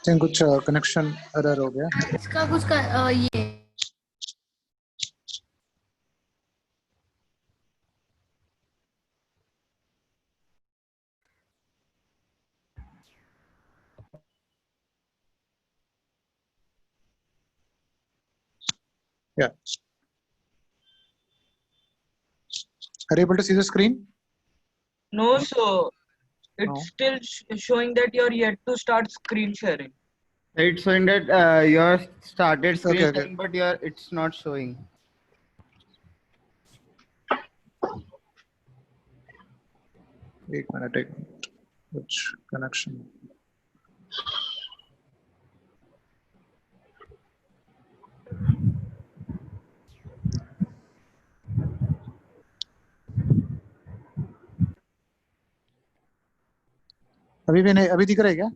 कुछ connection error हो गया। इसका कुछ ये Yeah. Are you able to see the screen? No, so it's still showing that you're yet to start screen sharing. It's showing that you started screen Okay. sharing, but it's not showing. एक minute which connection? अभी भी नहीं, अभी दिख रहा है क्या?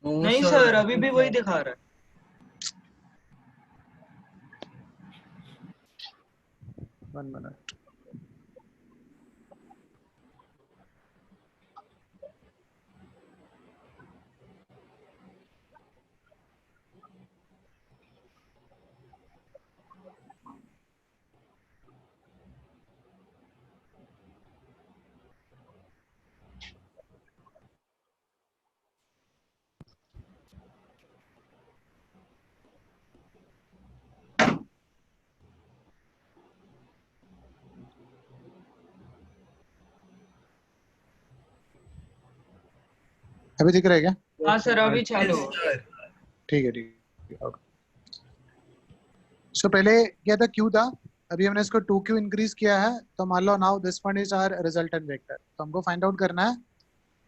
नहीं सर, अभी भी वही दिखा रहा है। One minute. अभी दिख रहा है क्या? हाँ सर, अभी चालू। ठीक है। सो पहले क्या था, क्यू था, अभी हमने इसको 2q इंक्रीज किया है, तो मान लो now this one is our resultant vector. तो हमको फाइंड आउट करना है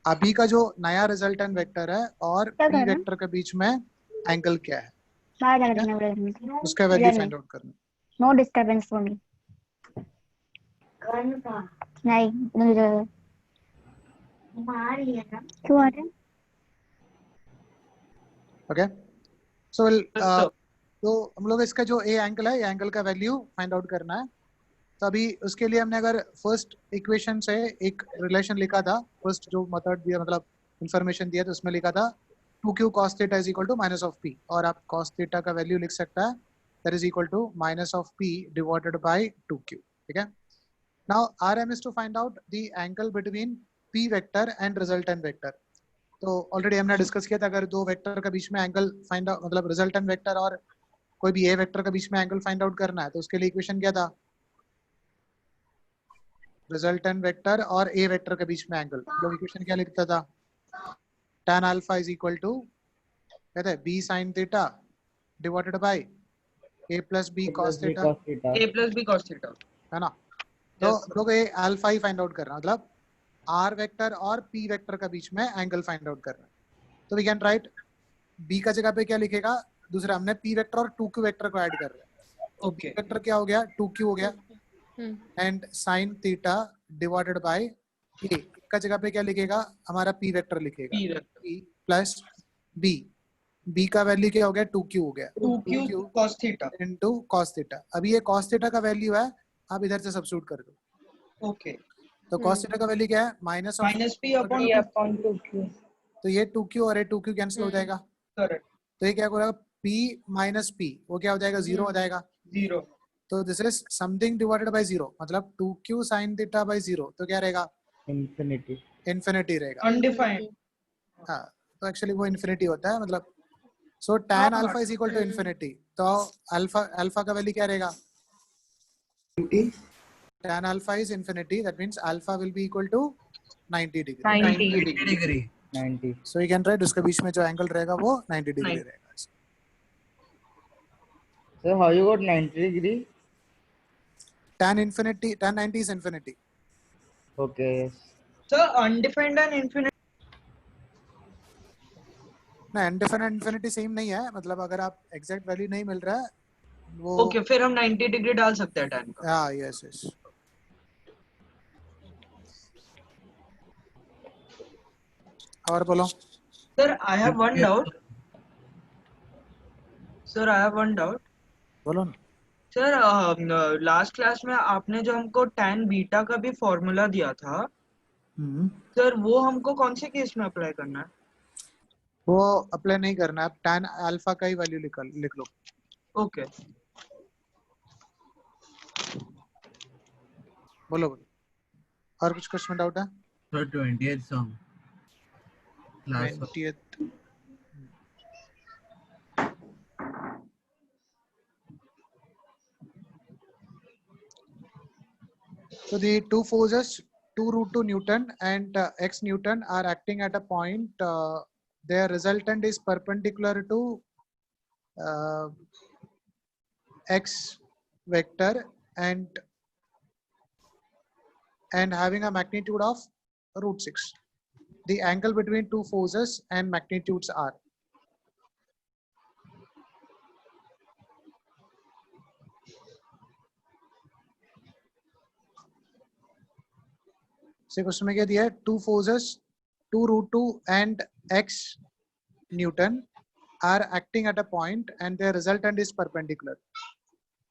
अभी का जो नया रिजल्टेंट वेक्टर है और p वेक्टर के बीच में एंगल क्या है, उसका वैल्यू फाइंड आउट करना। No disturbance for me. नहीं क्यों आ रहे हैं? ओके, सो तो हम लोग इसका जो ए एंगल है, ये एंगल का वैल्यू फाइंड आउट करना है। तो अभी उसके लिए हमने अगर फर्स्ट इक्वेशन से एक रिलेशन लिखा था, फर्स्ट जो मेथड दिया, मतलब इंफॉर्मेशन दिया, तो उसमें लिखा था 2q cos theta is equal to minus of p, और आप cos थीटा का वैल्यू लिख सकता है that is equal to minus of p divided by 2q। ठीक है, now our aim is to find out the angle between p vector and resultant vector. तो already हमने डिस्कस किया था, अगर दो वेक्टर के बीच में एंगल फाइंड आउट, मतलब रिजल्टेंट वेक्टर और कोई भी ए वेक्टर के बीच में एंगल फाइंड आउट करना है, तो उसके लिए इक्वेशन क्या था, रिजल्टेंट वेक्टर और ए वेक्टर के बीच में एंगल। लोग इक्वेशन क्या लिखता था, tan alpha is equal to कहते हैं b sin theta divided by a plus b cos theta, a plus b cos theta, है ना। तो लोग ये अल्फा ही फाइंड आउट करना, मतलब r वेक्टर और p वेक्टर के बीच में एंगल फाइंड आउट करना। तो वी कैन राइट b का जगह पे क्या लिखेगा, दूसरा हमने p वेक्टर और 2q वेक्टर को ऐड कर रहे हैं। ओके, वेक्टर क्या हो गया, 2q हो गया, and sin theta divided by a का जगह पे क्या लिखेगा, हमारा p वेक्टर लिखेगा p प्लस b का वैल्यू क्या हो गया, 2q हो गया, 2q cos theta into cos theta. अभी ये cos थीटा का वैल्यू है, आप इधर से सब्स्टिट्यूट कर दो। ओके, तो cos थीटा का वैल्यू क्या है, माइनस p अपॉन 2q। तो ये 2q और ये 2q कैंसिल हो जाएगा, करेक्ट। तो ये क्या होगा, p माइनस p, वो क्या हो जाएगा, 0 हो जाएगा, 0। तो this is something divided by 0, मतलब 2q sin थीटा बाय 0, तो क्या रहेगा, इन्फिनिटी रहेगा, अनडिफाइंड। हाँ, तो एक्चुअली वो इन्फिनिटी होता है, मतलब so tan alpha is equal to infinity. तो अल्फा का वैल्यू क्या रहेगा, tan alpha is infinity, that means alpha will be equal to 90 degree. 90। So you can write, उसके बीच में जो एंगल रहेगा वो 90 डिग्री रहेगा। So how you got 90 degree? tan 90 is infinity. Okay, yes. So undefined and infinite, ना undefined infinity same नहीं है, मतलब अगर आप एग्जैक्ट वैल्यू नहीं मिल रहा है वो, ओके, फिर हम 90 डिग्री डाल सकते हैं tan का। हाँ, यस यस। और बोलो sir I have one doubt, बोलो ना। सर लास्ट क्लास में आपने जो हमको tan बीटा का भी फॉर्मूला दिया था, सर वो हमको कौन से केस में अप्लाई करना है? वो अप्लाई नहीं करना, आप tan अल्फा का ही वैल्यू लिख लो। Okay. बोलो बोलो, और कुछ क्वेश्चन डाउट है? So 20th song. Class 20th So the two forces, 2 root 2 Newton and x Newton are acting at a point. Their resultant is perpendicular to x vector and having a magnitude of root 6. The angle between two forces and magnitudes are. से question में क्या दिया है? Two forces, 2 root 2 and x Newton are acting at a point and their resultant is perpendicular.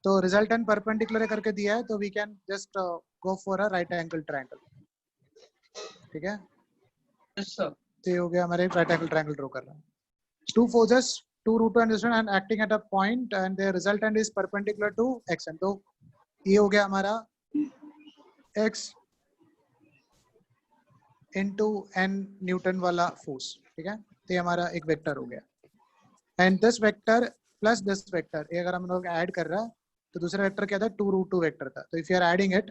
तो resultant perpendicular करके दिया है, तो we can just go for a right angle triangle. ठीक है? Yes, sir. तो ये हो गया हमारे right angle triangle ड्रॉ कर रहा है. Two forces, 2 root 2 and acting at a point and their resultant is perpendicular to x. And तो ये हो गया हमारा x into n न्यूटन वाला फोर्स. ठीक है, तो ये हमारा एक वेक्टर हो गया. And this vector plus this vector, ये अगर हम लोग ऐड कर रहा है तो दूसरा वेक्टर क्या था? 2 root 2 वेक्टर था. तो if you are adding it,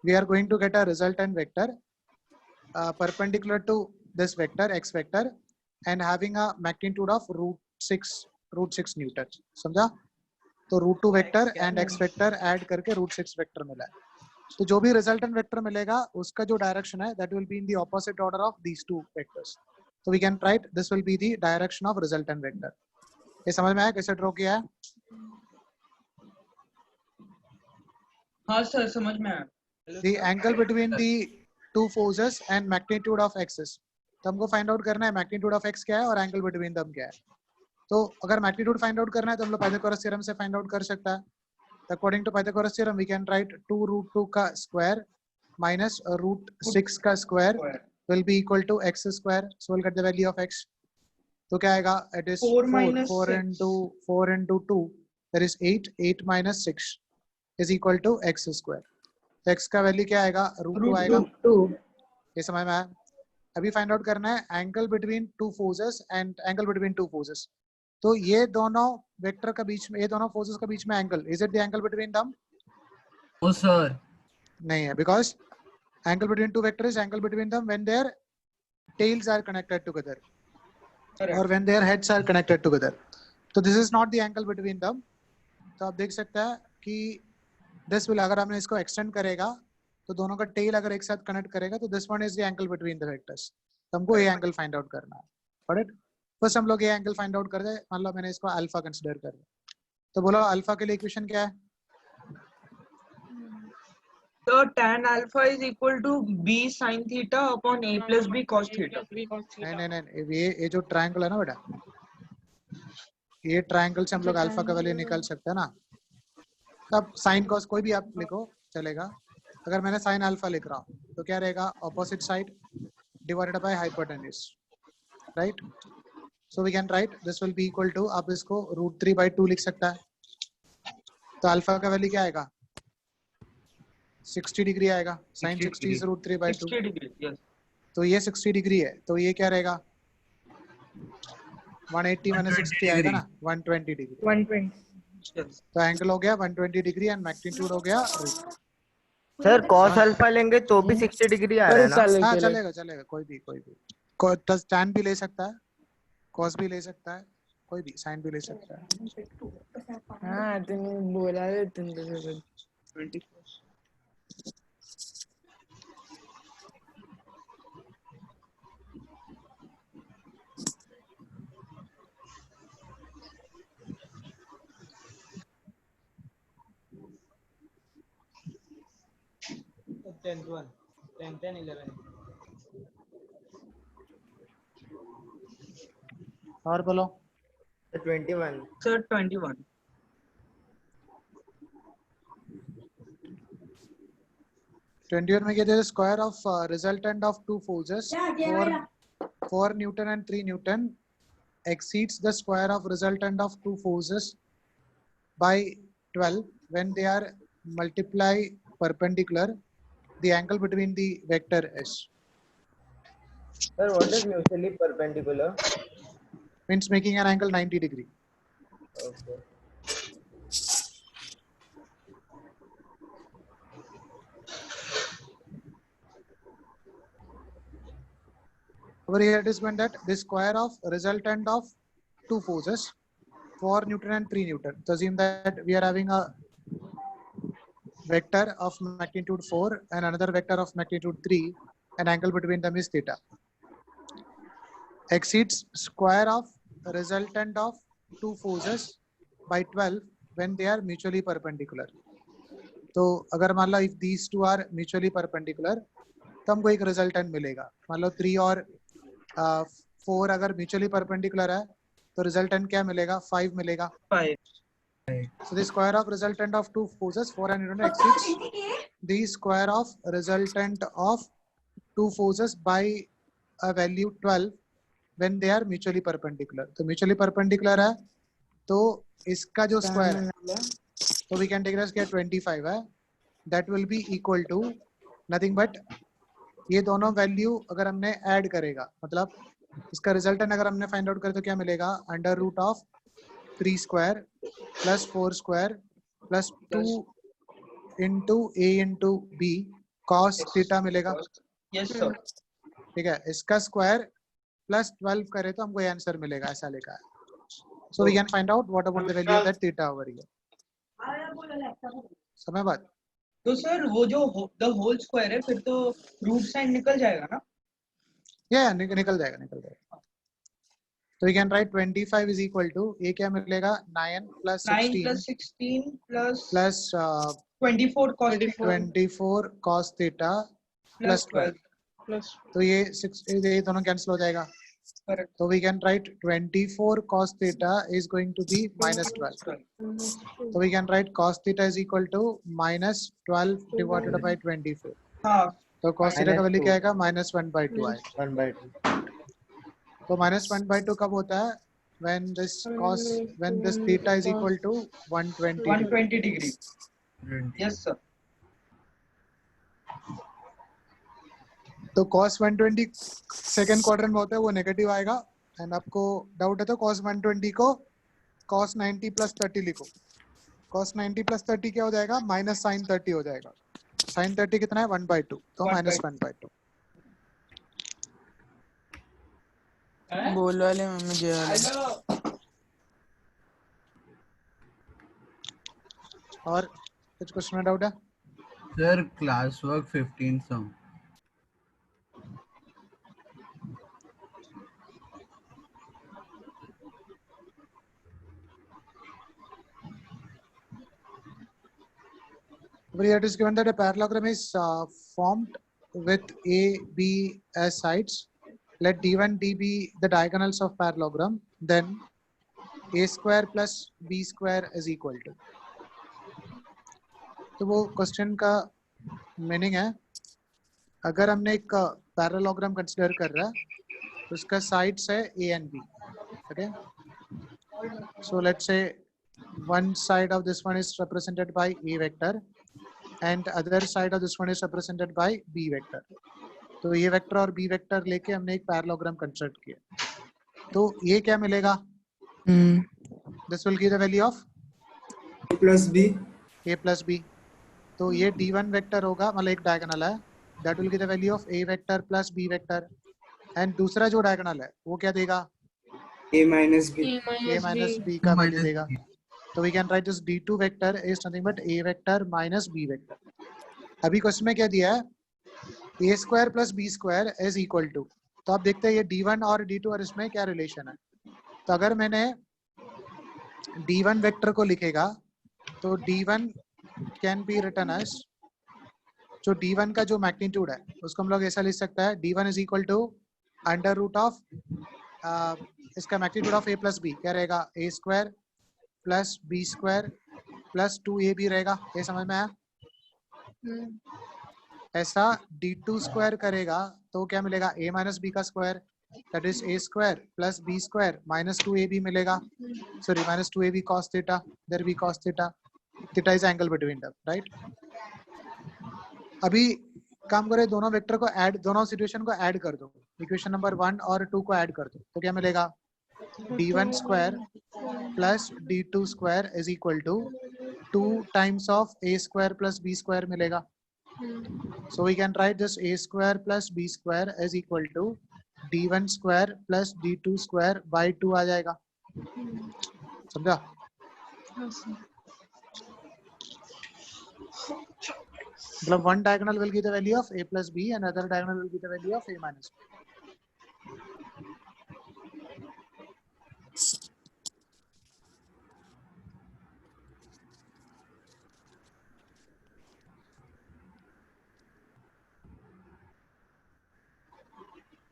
we are going to get a resultant vector perpendicular to this vector x vector and having a magnitude of root 6 newton. समझा? तो root 2 vector and x vector add करके root 6 vector मिला है. तो जो भी resultant vector मिलेगा उसका जो डायरेक्शन है that will be in the opposite order of these two vectors. तो we can write this will be the direction of resultant vector. ये समझ में आया कैसे ड्रॉ किया है? हाँ सर, समझ में आया. The angle between the two forces and magnitude of x. तो हमको फाइंड आउट करना है magnitude of x क्या है और एंगल बिटवीन them क्या है. तो अगर मैग्नीट्यूड फाइंड आउट करना है तो हम लोग पाइथागोरस थ्योरम से फाइंड आउट कर सकता है. According to Pythagoras theorem, we can write 2 root 2 का square minus root 6 का square will be equal to x square. So we'll get the value of x. तो क्या आएगा? It is 4 minus 4 into 2 that is 8. 8 minus 6 is equal to x square. तो x का value क्या आएगा? root 2 आएगा. ये समझ में आया? अभी फाइंड आउट करना है angle between two forces and angle between two forces. तो ये दोनों वेक्टर का बीच में, ये दोनों फोर्सेस का बीच में angle, is it the angle between them? Oh sir. नहीं है, because angle between two vector is angle between them when their tails are connected together और when their heads are connected together. तो this is not the angle between them. तो आप देख सकते हैं कि दिस विल, अगर हमने इसको एक्सटेंड करेगा तो दोनों का टेल अगर एक साथ कनेक्ट करेगा तो this one is the angle between the vectors. तो हमको ये एंगल फाइंड आउट करना है. ऑलराइट, फर्स्ट हम लोग ये एंगल फाइंड आउट कर दे. मान लो मैंने इसको अल्फा कंसीडर कर लिया, तो बोलो अल्फा के लिए इक्वेशन क्या है? So tan alpha is equal to b sin theta upon a plus b cos theta. नहीं, ये जो ट्रायंगल है ना बेटा, ये ट्रायंगल से हम लोग अल्फा का वैल्यू निकाल सकते हैं ना. तब साइन कॉस कोई भी आप लिखो चलेगा. अगर मैंने साइन अल्फा लिख रहा हूँ तो क्या रहेगा? Opposite side divided by hypotenuse, right? So we can write this will be equal to, आप इसको √3/2 लिख सकता है. तो अल्फा का वैल्यू क्या आएगा? 60 डिग्री आएगा. Sine 60 is √3/2. 60 degree, yes. तो ये 60 डिग्री है, तो ये क्या रहेगा? 180 माइनस 60 आएगा ना, 120 डिग्री. 120. Yes. तो एंगल हो गया 120 डिग्री एंड मैग्नीट्यूड हो गया सर cos अल्फा लेंगे तो भी 60 डिग्री आ रहा है ना? हाँ चलेगा कोई भी tan भी ले सकता है, cos भी ले सकता है, कोई भी sin भी ले सकता है. हाँ तुमने बोला है तुम तो 24. और बोलो. 21. Sir 21. 21 में क्या दे? Square of resultant of two forces 4 Newton and 3 Newton exceeds the square of resultant of two forces by 12 when they are multiply perpendicular the angle between the vector s. Sir, what is mutually perpendicular? Means making an angle 90 degree. Okay. Over here it is meant that the square of resultant of two forces 4 Newton and 3 Newton. So assume that we are having a vector of magnitude 4 and another vector of magnitude 3, and angle between them is theta. Exceeds square of resultant of two forces by 12 when they are mutually perpendicular. तो अगर मान लो if these two are mutually perpendicular तो हमको एक resultant मिलेगा. मान लो 3 और 4 अगर mutually perpendicular है तो resultant क्या मिलेगा? 5 मिलेगा. 5. So the square of resultant of two forces 4 and Newton exceeds the square of resultant of two forces by a value 12 when they are mutually perpendicular. तो mutually perpendicular है तो इसका जो square है तो we can take it as क्या 25 है. That will be equal to nothing but ये दोनों वैल्यू अगर हमने ऐड करेगा मतलब इसका रिजल्टेंट अगर हमने फाइंड आउट करें तो क्या मिलेगा? Under root of 3 square plus 4 square plus 2 into A into B cos theta मिलेगा. Yes sir. ठीक है, इसका स्क्वायर प्लस 12 करें तो हमको ये आंसर मिलेगा, ऐसा लिखा है. So we can find out what about the value of that theta over here. समय बाद तो सर वो जो द होल स्क्वायर है फिर तो रूट साइड निकल जाएगा ना? या निकल जाएगा. तो we can write 25 is equal to ये क्या मिलेगा 9 plus 16 plus 24 cos theta plus 12. तो ये 6 ये दोनों कैंसिल हो जाएगा. Correct. So we can write 24 cos theta is going to be minus 12. So we can write cos theta is equal to minus 12 divided by 24. हाँ. तो cos theta का value 2. क्या आएगा? minus 1/2 आएगा. 1/2. तो minus 1/2 कब होता है? When this theta is equal to 120 degree. Yes sir. तो cos 120 सेकंड क्वाड्रेंट में होता है वो नेगेटिव आएगा. एंड आपको डाउट है तो cos 120 को cos 90 प्लस 30 लिखो. cos 90 प्लस 30 क्या हो जाएगा? माइनस sin 30 हो जाएगा. sin 30 कितना है? 1/2. तो माइनस 1/2. बोल वाले मम्मी जे वाले. और कुछ क्वेश्चन में डाउट है? Sir, classwork 15 sum. Here it is given that a parallelogram is formed with A, B as sides. Let D1, D be the diagonals of parallelogram. Then A square plus B square is equal to. तो वो question का meaning है अगर हमने एक parallelogram consider कर रहा है तो उसका साइड्स है A and B. Okay. So let's say one side of this one is represented by A vector and other side of this one is represented by B vector. तो ये vector और B vector लेके हमने एक parallelogram construct किया. तो ये क्या मिलेगा? This will give the value of A plus B. A plus B. तो ये D1 वेक्टर होगा मतलब एक डायगोनल है. That will give the value of A vector plus B vector. And दूसरा जो डायगोनल है वो क्या देगा? A minus B. A minus B का वैल्यू देगा. तो we can write this D2 vector is nothing but A vector minus B vector. अभी क्वेश्चन में क्या दिया है? A square plus B square is equal to. तो आप देखते हैं ये D1 और D2 और इसमें क्या रिलेशन है. तो अगर मैंने D1 वेक्टर को लिखेगा तो D1 can be written as जो D1 का जो मैग्नीट्यूड है उसको हम लोग ऐसा लिख सकता है D1 is equal to under root of इसका magnitude of A plus B क्या रहेगा? A square plus B square plus 2AB रहेगा. ये समझ में आया? ऐसा D2 स्क्वायर करेगा तो क्या मिलेगा? A माइनस बी का square that is a square plus b square minus 2ab मिलेगा, sorry minus 2ab cos theta, there b cos theta, theta is angle between them, right. अभी काम करें, दोनों वेक्टर को ऐड, दोनों सिचुएशन को add कर दो, इक्वेशन नंबर 1 और 2 को ऐड कर दो, तो क्या मिलेगा, d1 square plus d2 square is equal to 2 times of a square plus b square मिलेगा। So we can write this a square plus b square is equal to d1 square plus d2 square by 2 आ जाएगा, समझा। मतलब one diagonal will give the value of a plus b and other diagonal will give the value of a minus b.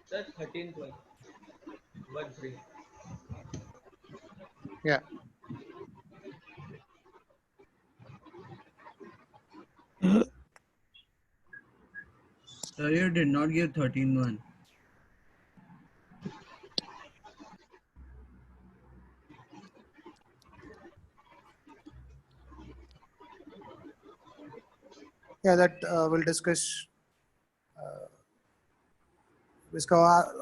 Sir, 13th one. 1-3. Yeah. Sir, you did not give 13-1. Yeah, that we'll discuss. इसका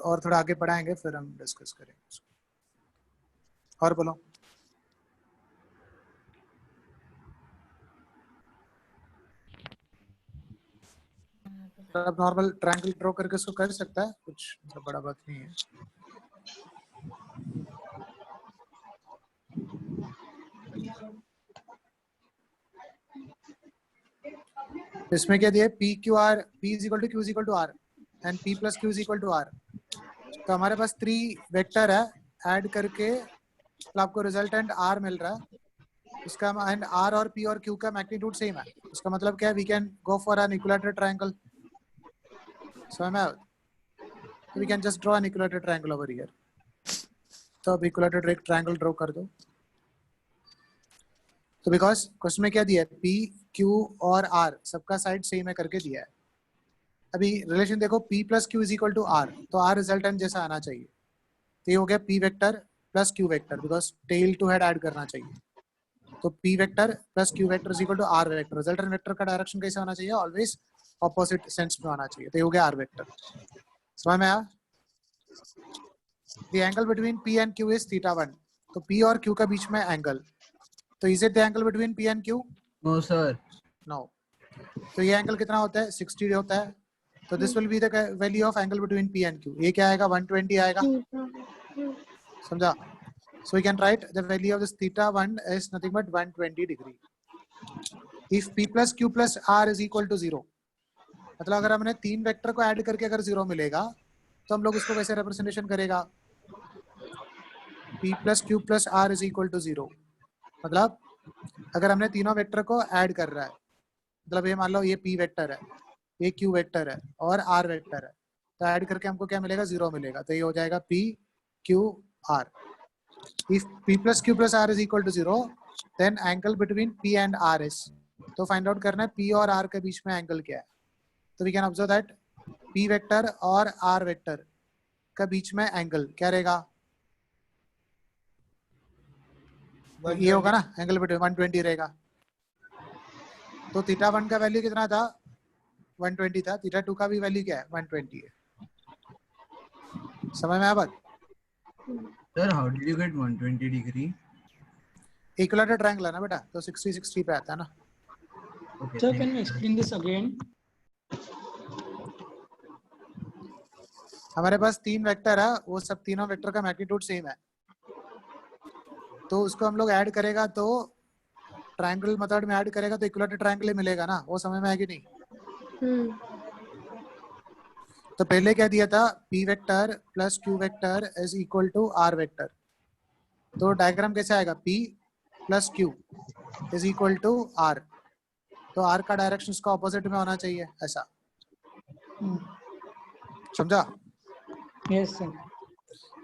और थोड़ा आगे पढ़ाएंगे, फिर हम discuss करेंगे। और बोलो। अब नॉर्मल ट्रायंगल ड्रॉ करके इसको कर सकता है, कुछ मतलब बड़ा बात नहीं है। इसमें क्या दिया, P Q R, P is equal to Q is equal to R and P plus Q is equal to R. तो हमारे पास 3 वेक्टर है, ऐड करके तो आपको रिजल्टेंट आर मिल रहा है। उसका एंड आर और पी और क्यू का मैग्नीट्यूड सेम है। उसका मतलब क्या है, we can go for an equilateral triangle. So we can just draw an equilateral triangle over here. तो अब इक्विलैटरल ट्रायंगल ड्रॉ कर दो। तो बिकॉज क्वेश्चन में क्या दिया है, पी क्यू और आर सबका साइड सेम है करके दिया है। अभी रिलेशन देखो, P plus Q is equal to R, तो आर रिजल्टेंट जैसा आना चाहिए। तो ये हो गया P vector plus Q vector, because tail to head add करना चाहिए। तो P vector plus Q vector is equal to R vector. Resultant vector का डायरेक्शन कैसे होना चाहिए, ऑलवेज ऑपोजिट सेंस में आना चाहिए। तो ये हो गया आर वेक्टर। समझ में आया। The angle between P and Q is θ1। तो P और Q का बीच में एंगल, तो is it the angle between P and Q? No, sir. No. तो ये एंगल कितना होता है, 60 होता है। तो this will be the value of angle between P and Q। ये क्या आएगा, 120 आएगा, समझा। So we can write the value of this θ1 is nothing but 120 degree. If P plus Q plus R is equal to 0, मतलब अगर हमने 3 vector को add करके अगर 0 मिलेगा तो हम लोग उसको वैसे रिप्रेजेंटेशन करेगा, P plus Q plus R is equal to 0। मतलब अगर हमने तीनों वेक्टर को ऐड कर रहा है, मतलब ये मान लो ये P वेक्टर है, ये Q वेक्टर है और R वेक्टर है, तो ऐड करके हमको क्या मिलेगा, 0 मिलेगा। तो ये हो जाएगा P Q R। If P plus Q plus R is equal to 0, then angle between P and R is, तो फाइंड आउट करना है P और R के बीच में एंगल क्या है। तो we can observe that P vector और R वेक्टर का बीच में एंगल क्या रहेगा, ये होगा ना, एंगल बिटवीन 120 रहेगा। तो θ1 का वैल्यू कितना था, 120 था। θ2 का भी वैल्यू क्या है, 120 है। समझ में आया बात। Sir, how did you get 120 degree? Equilateral triangle है ना बेटा, तो 60 पे आता है ना। Okay. Sir, thank can you. you explain this again? हमारे पास 3 वेक्टर है, वो सब तीनों वेक्टर का मैग्नीट्यूड सेम है, तो उसको हम लोग ऐड करेगा तो ट्रायंगल मेथड में ऐड करेगा तो इक्विलैटरल ट्रायंगल मिलेगा ना। वो समझ में आएगी नहीं। तो पहले क्या दिया था, P vector plus Q vector is equal to R vector. तो डायग्राम कैसे आएगा, P plus Q is equal to R, तो R का डायरेक्शन इसका ऑपोजिट में होना चाहिए, ऐसा। समझा। Yes, sir.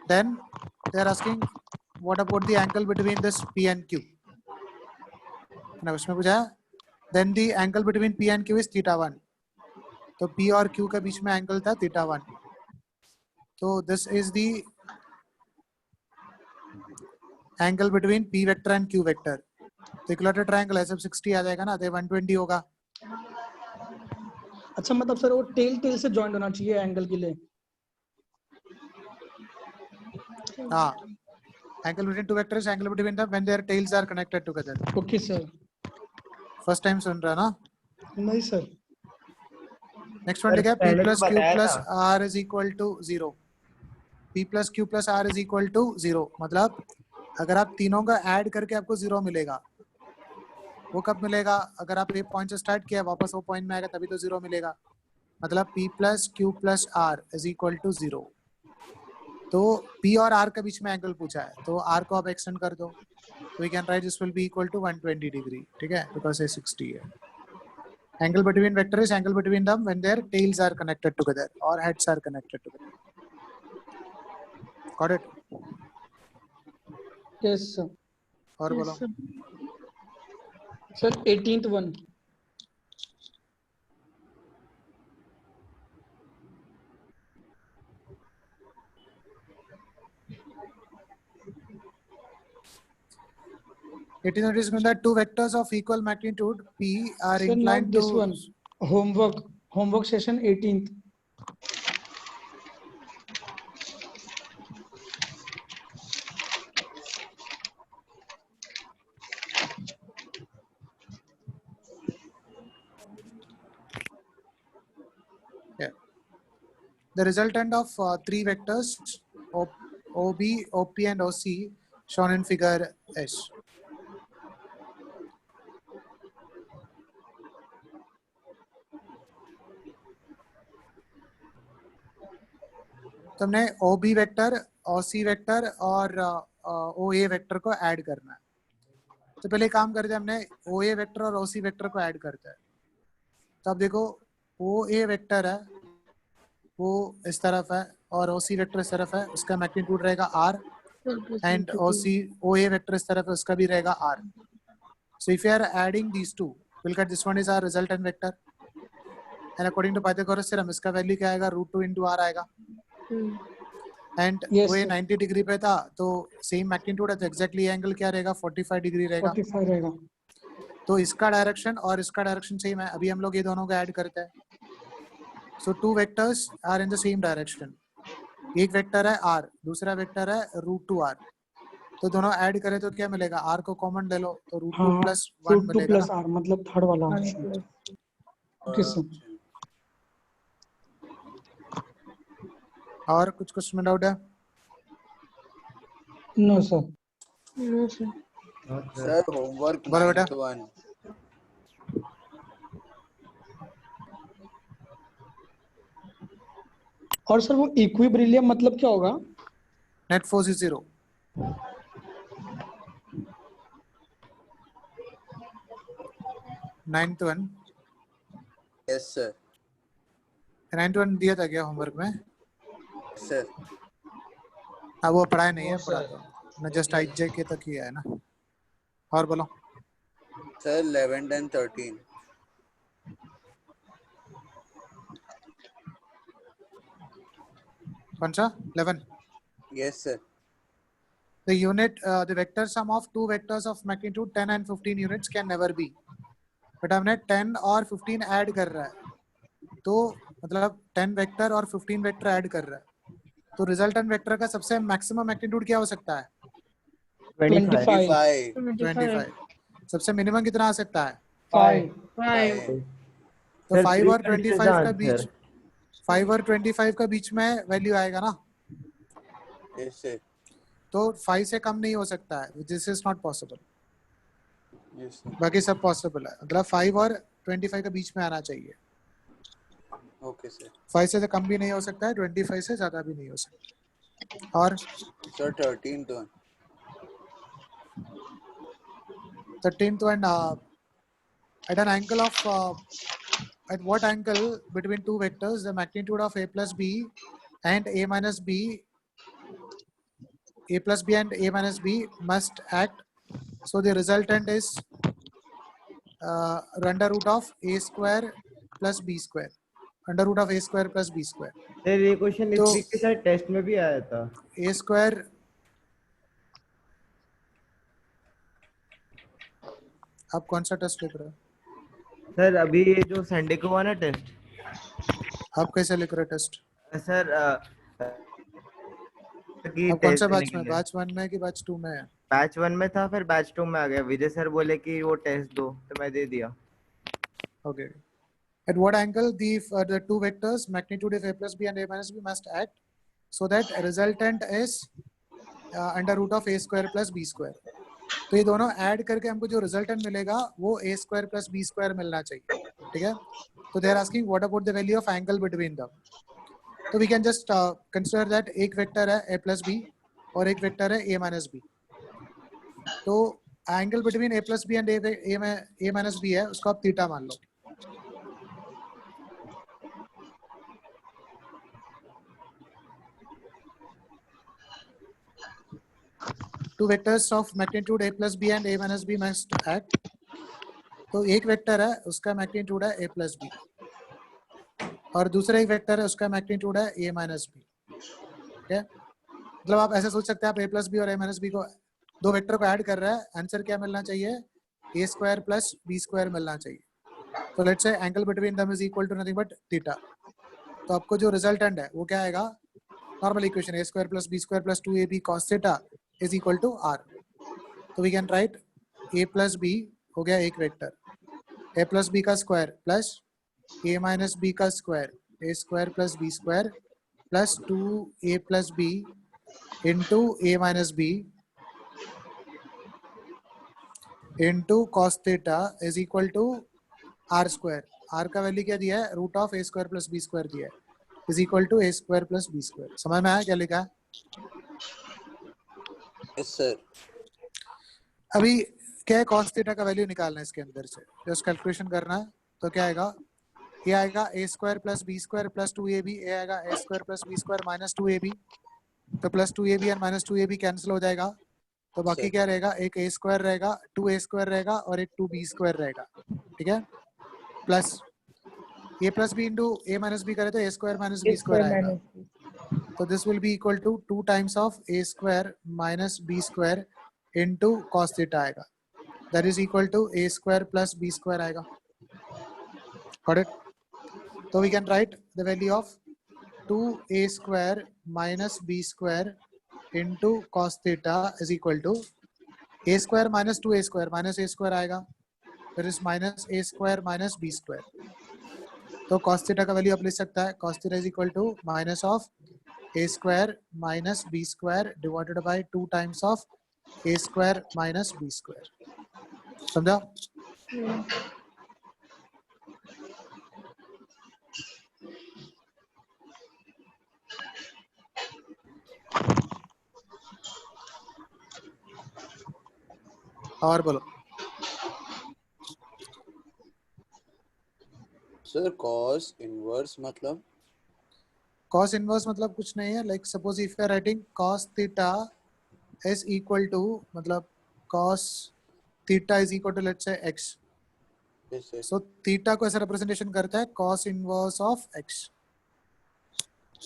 Then they are asking what about the angle between this P and Q? ना उसमें पूछा है, then the angle between P and Q is θ1। तो P और Q के बीच में एंगल था θ1। तो this is the angle between P vector and Q vector. तो इक्विलेटरल ट्रायंगल है, सब 60 आ जाएगा ना, तो 120 होगा. अच्छा मतलब सर वो टेल से जॉइंट होना चाहिए एंगल के लिए. हाँ, angle between two vectors, angle between them when their tails are connected together. Okay sir. First time सुन रहा ना? नहीं सर. नेक्स्ट वन लिखा है P पहले तो plus Q बताया plus था. R is equal to 0. P plus Q plus R is equal to 0. मतलब अगर आप तीनों का ऐड करके आपको 0 मिलेगा. वो कब मिलेगा? अगर आप एक पॉइंट से स्टार्ट किया वापस वो पॉइंट में आएगा तभी तो 0 मिलेगा. मतलब P plus Q plus R is equal to 0. तो P और R के बीच में एंगल पूछा है, तो R को आप एक्सटेंड कर दो, तो we can write this will be equal to 120 degree. ठीक है, बिकॉज ये 60 है. Angle between vector is angle between them when their tails are connected together or heads are connected together. Got it? Yes sir. और बोलो. Sir 18th one. It is noticed that two vectors of equal magnitude P are Sir, not inclined this to. one. Homework session 18th. Yeah. The resultant of three vectors OB, OP, and OC shown in figure S. तो हमने OB vector, OC vector और OA vector को add करना है. तो पहले काम करते हैं, हमने OA वेक्टर और OC वेक्टर को ऐड करते हैं. तो अब देखो OA वेक्टर है वो इस तरफ है और OC वेक्टर इस तरफ है, उसका मैग्नीट्यूड रहेगा R and OA वेक्टर इस तरफ है, उसका भी रहेगा R. So if you are adding these two, we'll get this one is our resultant vector and according to Pythagoras theorem इसका वैल्यू क्या आएगा? √2 into R आएगा. एंड वो ये 90 डिग्री पे था तो सेम मैग्नीट्यूड है तो एग्जैक्टली एंगल क्या रहेगा? 45 डिग्री रहेगा. 45 रहेगा. तो इसका डायरेक्शन और इसका डायरेक्शन सेम है. अभी हम लोग ये दोनों को ऐड करते हैं. So two vectors are in the same direction. एक वेक्टर है R, दूसरा वेक्टर है √2R. तो दोनों ऐड करें तो क्या मिलेगा? R को कॉमन ले लो तो √2 + 1 मिलेगा. +2 + R मतलब थर्ड वाला ऑप्शन. Okay sir. और कुछ में डाउट है? No sir. सर होमवर्क बोलो बेटा. 1 और सर वो इक्विब्रिलियम मतलब क्या होगा? Net force is 0. Ninth one. Yes sir. 9th one दिया था क्या होमवर्क में? सर हाँ वो पढ़ाया नहीं है, पढ़ा मैं जस्ट आईजे के तक ही है ना. और बोलो. Sir 11 and 13. कौन सा? 11. Yes sir. The unit, the vector sum of two vectors of magnitude 10 and 15 units can never be. But हमने 10 और 15 ऐड कर रहा है, तो मतलब 10 वेक्टर और 15 वेक्टर ऐड कर रहा है, तो रिजल्टेंट वेक्टर का सबसे मैक्सिमम मैग्नीट्यूड क्या हो सकता है? 25. सबसे मिनिमम कितना आ सकता है? 5. तो 5 और 25 का बीच, 5 और 25 का बीच में वैल्यू आएगा ना. Yes sir. तो 5 से कम नहीं हो सकता है. This is not possible. Yes sir. बाकी सब पॉसिबल है. मतलब 5 और 25 के बीच में आना चाहिए. Okay sir. 5 से कम भी नहीं हो सकता है, 25 से ज्यादा भी नहीं हो सकता. और sir 13th one. 13th one, at an angle of at what angle between two vectors the magnitude of a plus b and a minus b, a plus b and a minus b must act, so the resultant is under root of a square plus b square. Under root of A square plus B square. Sir ये question इस तो- week के साथ test में भी आया था. ए square आप कौन सा टेस्ट लिख रहे हो? सर अभी ये जो संडे को हुआ ना टेस्ट. आप कैसे लिख रहे हो टेस्ट? सर आप कौन सा बैच में? बैच 1 में कि बैच 2 में है? बैच 1 में था, फिर बैच 2 में आ गया. विजय सर बोले कि वो टेस्ट दो, तो मैं दे दिया. Okay. At what angle the two vectors magnitude of a plus b and a minus b must act so that resultant is under root of a square plus b square. तो ये दोनों add करके हमको जो resultant मिलेगा वो a square plus b square मिलना चाहिए. ठीक है. तो they are asking what about the value of angle between them. तो we can just consider that एक वेक्टर है a plus b और एक वेक्टर है a minus b. तो angle between a plus b and a minus b है, उसको आप थीटा मान लो. Two vectors of magnitude a plus b and a minus b must act. तो एक वेक्टर है उसका मैग्नीट्यूड है a plus b और दूसरा एक वेक्टर है उसका मैग्नीट्यूड है a minus b. ठीक है. मतलब आप ऐसे सोच सकते हैं, आप a plus b और a minus b को दो वेक्टर को ऐड कर रहा है, आंसर क्या मिलना चाहिए? a square plus b square मिलना चाहिए. तो let's say angle between them is equal to nothing but theta. तो आपको जो रिजल्टेंट है वो क्या आएगा? Normal equation a square plus b square plus 2ab cos theta is equal to r. तो we can write a plus b हो गया एक वेक्टर, a प्लस b का square plus a minus b का square, a square plus b square plus 2a plus b into a minus b into cos theta is equal to r square. r का value क्या दिया है? Root of a square plus b square दिया है, is equal to a square plus b square. समझ में आया क्या लिखा है? Yes sir. अभी क्या है? cos थीटा का वैल्यू निकालना है इसके अंदर से, जस्ट कैलकुलेशन करना है. तो क्या आएगा? ये आएगा a square plus b square plus 2ab, ये आएगा a square plus b square minus 2ab. तो प्लस 2ab और माइनस 2ab कैंसिल हो जाएगा, तो बाकी क्या रहेगा? एक a स्क्वायर रहेगा, 2a स्क्वायर रहेगा और एक 2b स्क्वायर रहेगा. ठीक है. Plus a plus b into a minus b करे तो a square minus b square आएगा. तो this will be equal to 2 times of a square minus b square into cos theta आएगा. That is equal to a square plus b square आएगा. Got it? तो we can write the value of 2a square minus b square into cos theta is equal to a square minus 2a square minus a square आएगा, फिर is minus a square minus b square. तो cos theta का value आप लिख सकता है, cos theta is equal to minus of a square minus b square divided by 2 times of a square minus b square. समझा? और बोलो sir cos inverse मतलब? cos इनवर्स मतलब कुछ नहीं है. Like suppose if you are writing cos theta is equal to, मतलब cos theta is equal to let's say x. Yes sir. So theta को ऐसा रिप्रेजेंटेशन करता है cos inverse of x.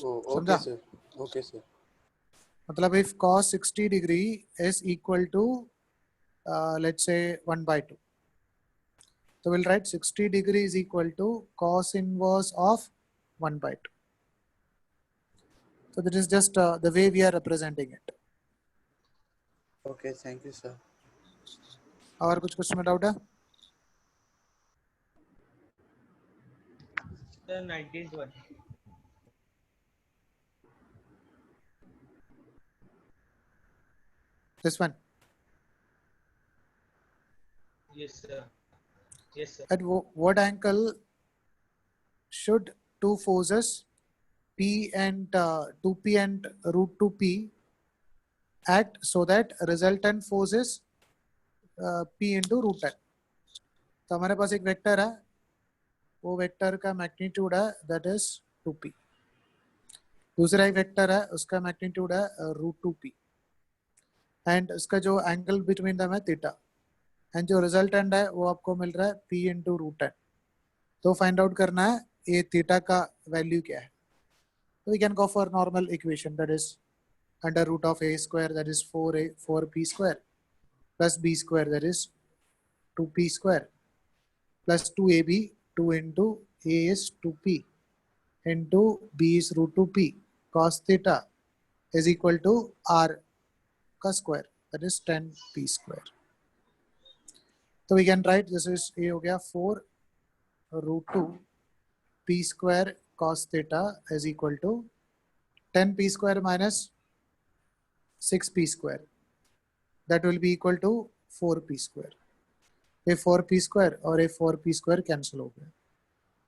Okay sir. Okay sir. मतलब if cos 60 degree is equal to let's say 1/2, so we'll write 60 degree is equal to cos inverse of 1/2. So that is just the way we are representing it. Okay, thank you sir. और कुछ question में doubt है? The 19th one. This one. Yes sir. Yes sir. At what angle should two forces P and 2P and root 2P act so that resultant force is P into root 10? तो हमारे पास एक vector है, वो vector का magnitude है that is 2P. दूसरा एक vector है उसका मैग्नीट्यूड है रूट 2P एंड उसका जो एंगल बिटवीन देम है थीटा, एंड जो रिजल्टेंट है वो आपको मिल रहा है P इंटू रूट 10. तो फाइंड आउट करना है ये थीटा का वैल्यू क्या है, तो we can go for normal equation, that is under root of a square that is 4p square plus b square that is 2p square plus 2ab, 2 into a is 2p into b is root 2p cos theta is equal to r का square, that is 10p square. So we can write this is a हो गया 4 root 2 p square cos theta is equal to 10p square minus 6p square, that will be equal to 4p square. ये 4p square और ये 4p square cancel हो गया,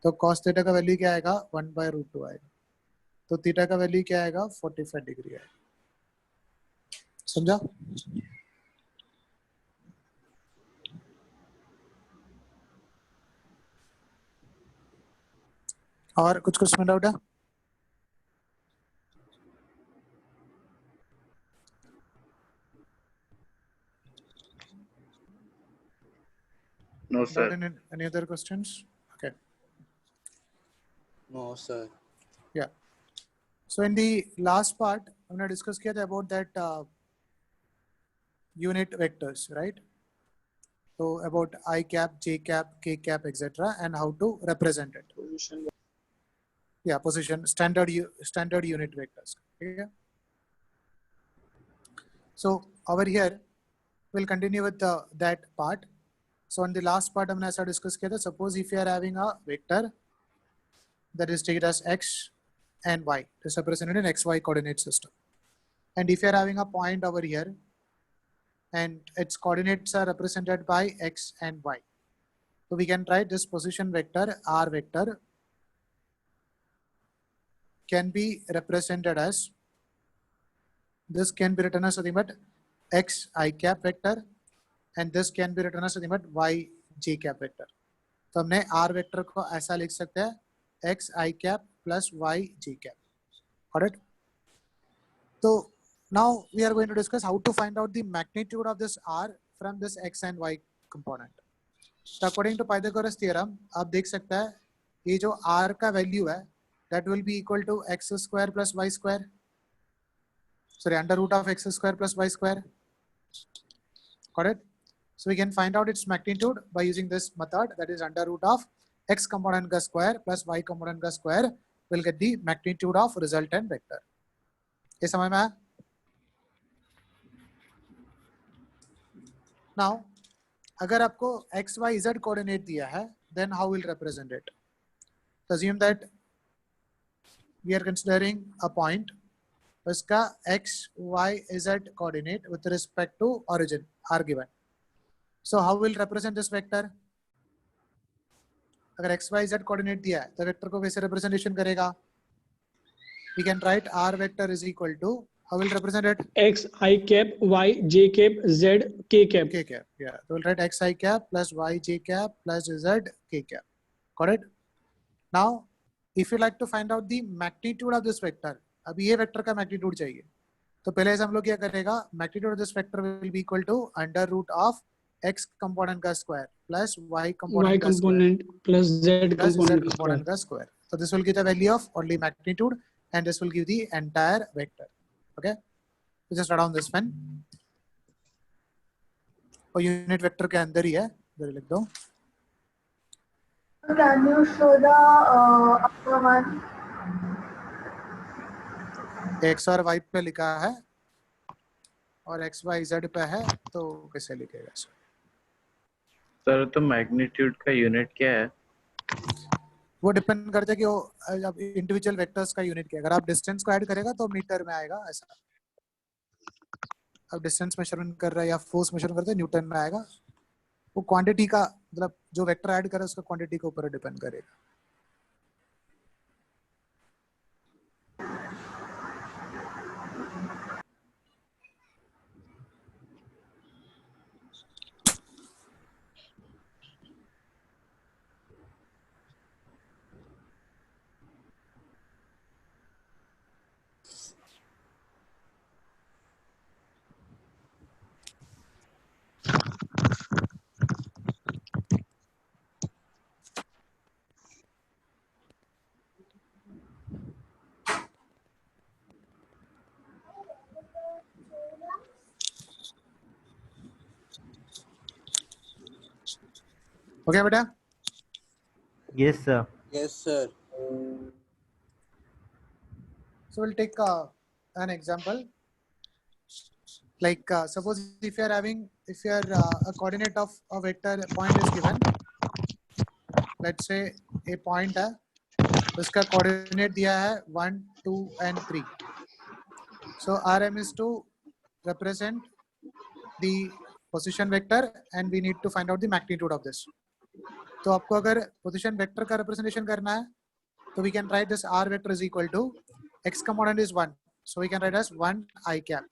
तो cos theta का value क्या आएगा 1/√2 आएगा, तो थीटा का वैल्यू क्या आएगा 45 डिग्री आएगा. समझा? और कुछ कुछ डाउट है? No, sir. Any other questions? Okay. No, sir. Yeah. So in the last part, हमने discuss किया था about that unit vectors, right? So about I cap, J cap, K cap, etc., and how to represent it. Yeah, position standard unit vectors. Okay. So over here, we'll continue with that part. So in the last part, हमने ऐसा discuss किया था. Suppose if you are having a vector that is taken as x and y, it is represented in xy coordinate system. And if you are having a point over here, and its coordinates are represented by x and y, so we can write this position vector r vector can be represented as, this can be written as nothing but x I cap vector, and this can be written as nothing but y j cap vector. तो हमने r vector को ऐसा लिख सकते हैं x I cap plus y j cap. Got it? So now we are going to discuss how to find out the magnitude of this r from this x and y component. So according to Pythagoras theorem, आप देख सकते हैं ये जो r का value है, that will be equal to x square plus y square. Sorry, under root of x square plus y square. Got it? So we can find out its magnitude by using this method, that is under root of x component का square plus y component का square will get the magnitude of resultant vector. ये समझ में आया? Now, अगर आपको x, y, z coordinate दिया है, then how will represent it? So assume that we are considering a point, उसका x, y, z coordinate with respect to origin are given. So how will represent this vector? अगर x, y, z coordinate दिया है, तो vector को कैसे representation करेगा? We can write r vector is equal to, how will represent it? X I cap, Y J cap, Z K cap. K cap. Yeah. So we'll write x I cap plus y j cap plus z k cap. Got it? Now, if you like to find out the magnitude of this vector, अभी ये vector का magnitude चाहिए. तो पहले से हम लोग क्या करेगा? Magnitude of this vector will be equal to under root of x component का square plus y component का square plus Z plus z component component का square. So this will give the value of only magnitude, and this will give the entire vector. Okay? So just write down this pen. और unit vector के अंदर ही है, इधर लिख दो. Can you show the upper one? x और y पे लिखा है और x y z पे है, तो कैसे लिखेगा सर? सर तो मैग्नीट्यूड का यूनिट क्या है? वो डिपेंड करता है कि वो अब इंडिविजुअल वेक्टर्स का यूनिट क्या है. अगर आप डिस्टेंस को ऐड करेगा तो मीटर में आएगा ऐसा. अब डिस्टेंस मेजरमेंट कर रहा है या फोर्स मेजर करते हैं, न्यूटन में आएगा. वो क्वांटिटी का मतलब जो वेक्टर ऐड करे उसका क्वांटिटी के ऊपर डिपेंड करेगा. Okay बेटा? Yes, sir. Yes, sir. So we'll take an example. Like suppose if you are a coordinate of a vector point is given. Let's say a point है, उसका coordinate दिया है 1, 2 and 3. So Rm is to represent the position vector and we need to find out the magnitude of this. तो आपको अगर position vector का representation करना है, तो we can write this R vector is equal to x component is 1, so we can write as 1 I cap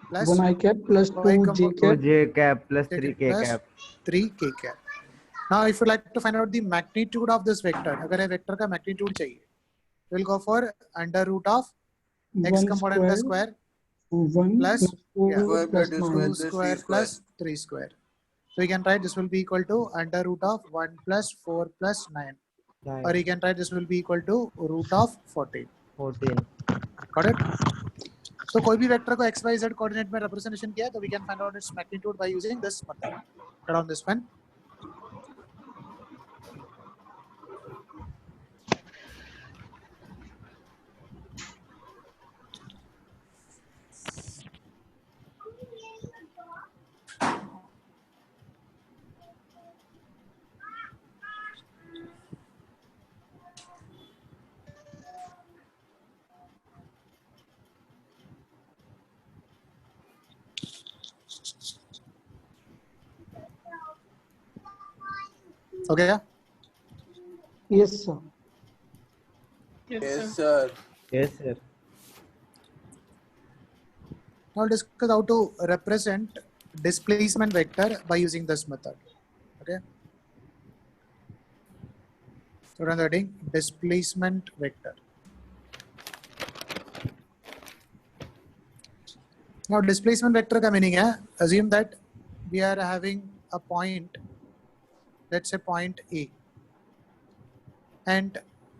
plus 1 I cap plus 2 J 2 cap. J cap plus 3 K plus cap. 3 K cap. Now if you like to find out the magnitude of this vector, अगर ये vector का magnitude चाहिए, we'll go for under root of x 1 component का square 1 plus 2 yeah, plus 2 9. square plus 3 square. So you can write this will be equal to under root of 1 plus 4 plus 9. Or you can write this will be equal to root of 14. 14. Got it? So कोई भी vector को x, y, z coordinate में representation किया है, तो we can find out its magnitude by using this method. Write down this one. Okay, yeah? Yes, sir. Yes, sir. Yes, sir. Now we'll discuss how to represent displacement vector by using this method. Okay. So we're writing displacement vector. Now displacement vector का meaning है, assume that we are having a point, let's say point A, and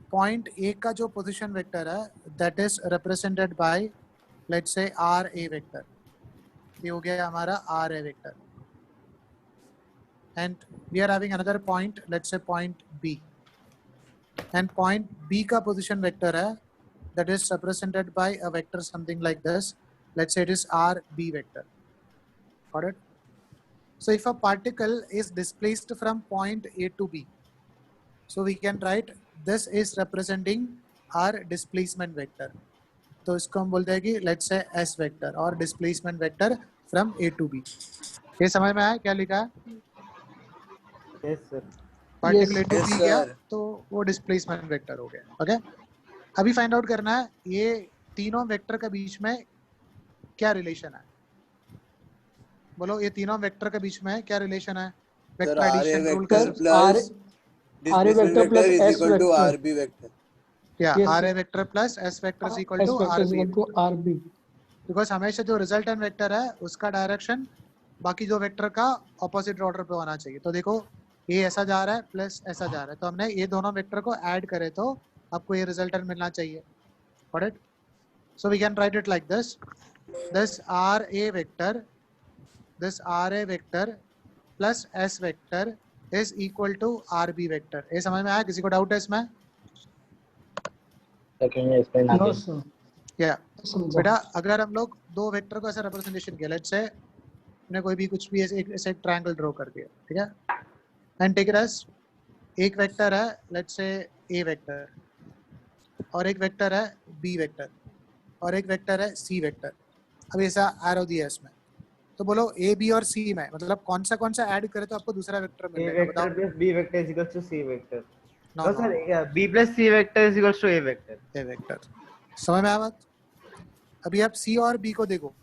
point A का जो position vector है, that is represented by let's say RA vector. ये हो गया हमारा RA vector. And we are having another point, let's say point B. And point B का position vector है, that is represented by a vector something like this. Let's say it is RB vector. Got it? So if a particle is displaced from point A to B, so we can write this is representing our displacement vector. तो इसको हम बोलते हैं कि let's say S vector और displacement vector from A to B. ये समझ में आया क्या लिखा है? Yes, sir. Particle A to Yes, B sir. गया तो वो displacement vector हो गया. Okay? अभी find out करना है ये तीनों vector के बीच में क्या relation है? बोलो ये तीनों vector के बीच में क्या relation है? Sir, Vector addition RA rule vector का plus displacement vector plus vector is S equal to vector. RB vector. yeah, Yes, RA sir. vector plus S vector is equal S to vector is RB. equal to RB. Because हमेशा जो resultant vector है उसका direction बाकी जो vector का opposite order पे होना चाहिए. तो देखो ये ऐसा जा रहा है प्लस ऐसा जा रहा है, तो हमने ये दोनों वेक्टर को ऐड करे तो आपको ये रिजल्टेंट मिलना चाहिए. Got it? So we can write it like this. This RA vector plus S vector is equal to RB vector. ये समझ में आया? किसी को डाउट है इसमें? No, sir. Yeah. समझा. बेटा अगर हम लोग दो वेक्टर को ऐसा रिप्रेजेंटेशन किया, लेट्स से हमने कोई भी कुछ भी ऐसे ट्रायंगल ड्रॉ कर दिया, ठीक है, एंड टेक इट एज एक वेक्टर है लेट्स से ए वेक्टर और एक वेक्टर है बी वेक्टर और एक वेक्टर है सी वेक्टर. अब ऐसा एरो दिया है इसमें, तो बोलो ए बी और सी में मतलब कौन सा ऐड करे तो आपको दूसरा वेक्टर A मिलेगा. vector बताओ. plus B vector is equal to C vector. No, No, sir. Yeah, B plus C vector is equal to A vector. A vector. समझ में आया बात? अभी आप सी और बी को देखो,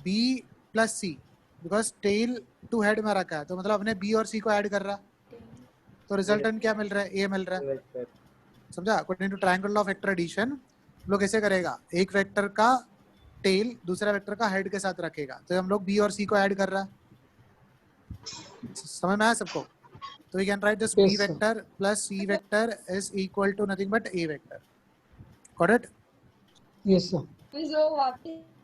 B plus C, because tail to head में रखा है तो मतलब अपने बी और सी को ऐड कर रहा, तो रिजल्टेंट क्या मिल रहा है? ए मिल रहा A है. vector. समझा? According to triangle of vector addition हम लोग कैसे करेगा, एक वेक्टर का टेल दूसरा वेक्टर का हेड के साथ रखेगा, तो हम लोग बी और सी को ऐड कर रहा है. समझ में आया सबको? तो we can write this B Yes, sir. Vector plus C vector is equal to nothing but A vector. Got it? Yes, sir.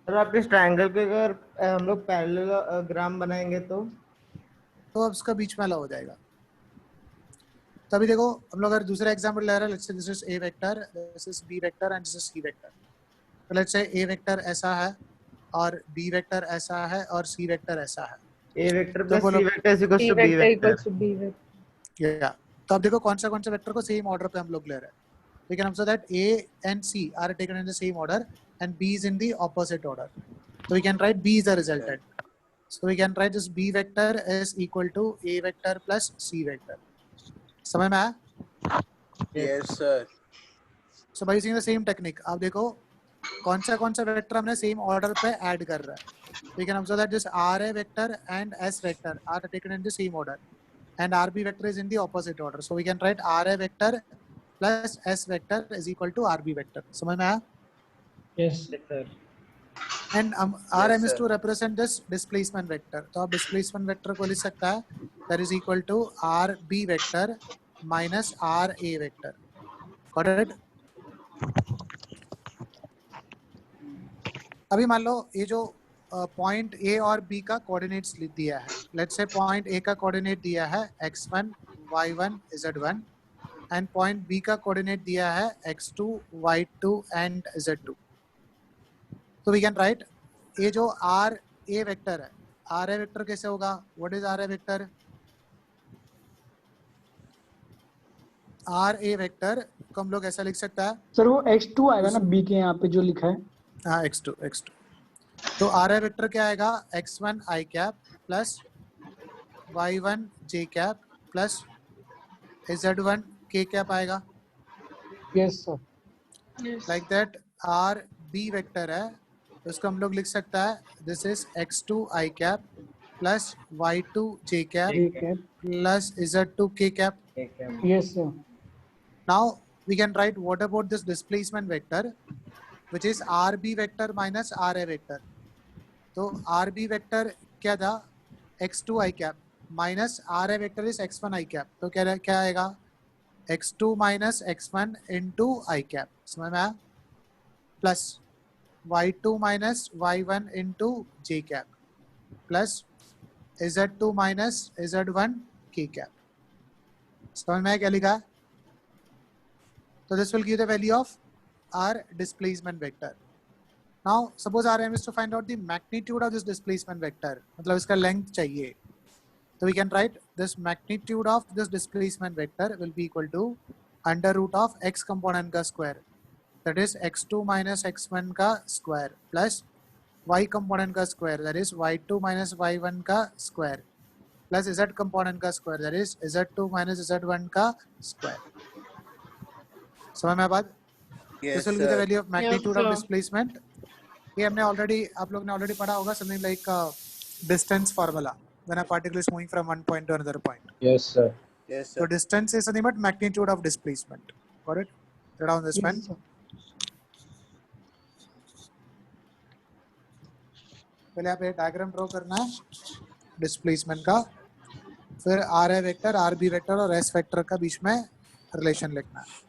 Sir आप इस ट्रायंगल के अगर हम लोग पैरेललोग्राम बनाएंगे तो तो अब इसका बीच में अलग हो जाएगा. तो अभी देखो हम लोग अगर दूसरा एग्जांपल ले रहे हैं, let's say this is A vector, this is B vector and this is C vector. तो लेट्स से ए वेक्टर ऐसा है और बी वेक्टर ऐसा है और सी वेक्टर ऐसा है। A vector तो plus बोलो C vector is equals C to B vector vector. equals to B vector. या तो अब देखो कौन सा वेक्टर को सेम ऑर्डर पे हम लोग ले रहे हैं। We can observe that A and C are taken in the same order and B is in the opposite order. So we can write B is the resultant. So we can write this B vector is equal to A vector plus C vector. समझ में आया? Yes, sir. So by using the same technique, आप देखो कौन सा vector हमने same order पे add कर रहा है। We can observe that this RA vector and S vector are taken in the same order and RB vector is in the opposite order. So we can write RA vector plus S vector is equal to RB vector. समझ में आया? Yes. sir. And RM is to represent this displacement vector. तो आप displacement vector को लिख सकता है that is equal to RB vector minus RA vector. Got it? अभी मान लो ये जो पॉइंट A और B का कोऑर्डिनेट्स दिया है। लेट्स से पॉइंट A का कोऑर्डिनेट दिया है x1, y1, z1 and point B का कोऑर्डिनेट दिया है x2, y2 एंड z2। तो वी कैन राइट ये जो आर ए वेक्टर है, आर ए वेक्टर कैसे होगा? What is R A vector? R A vector को हम लोग ऐसा लिख सकता है, सर वो x2 आएगा ना B के यहाँ पे जो लिखा है। हाँ x2। तो आर ए वेक्टर क्या आएगा? x1 I cap plus y1 J cap plus z1 K cap आएगा। Yes sir. Like that R B vector है तो उसको हम लोग लिख सकता है this is x2 I cap plus y2 J cap plus z2 K cap. Yes sir. Now we can write what about this displacement vector, which is RB vector minus RA vector. तो RB vector क्या था? x2 i cap minus RA vector is x1 i cap. तो क्या आएगा? x2 minus x1 into i cap. समझ में आया? Plus y2 minus y1 into j cap plus z2 minus z1 k cap. समझ में आया क्या लिखा है? So this will give the value of our displacement vector. Now suppose our aim is to find out the magnitude of this displacement vector. मतलब इसका length चाहिए. So we can write this magnitude of this displacement vector will be equal to under root of x component का square. That is x2 minus x1 का square plus y component का square. That is y2 minus y1 का square plus z component का square. That is z2 minus z1 का square. समझ में बात? This will be the value of magnitude of displacement. ये हमने already आप लोग ने already पढ़ा होगा something like distance formula when a particle is moving from one point to another point. Yes sir. Yes, So sir. distance is nothing but magnitude of displacement. Got it? Write down this pen. पहले आप ये diagram draw करना है displacement का, फिर R A vector, R B vector और S vector का बीच में रिलेशन लिखना है।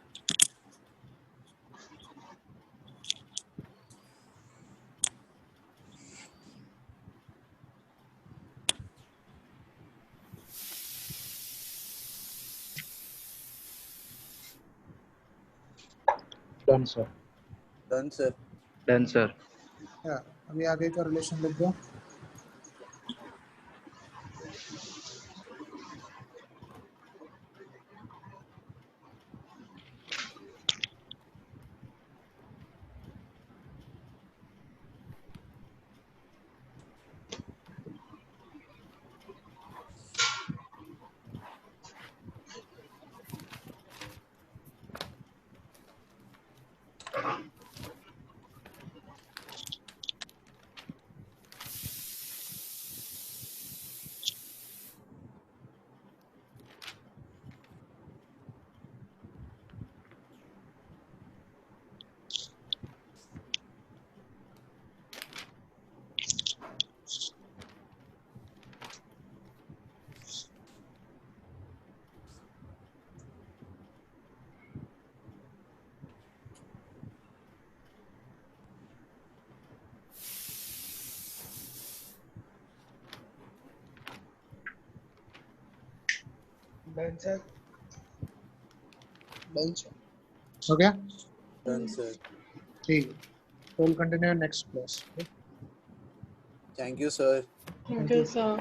Done sir. Done, sir. Done, sir. अभी आगे का रिलेशन लिख दो। Done, sir. Okay. Done, sir. ठीक. So we'll continue next class. Thank you, sir. Thank you, sir.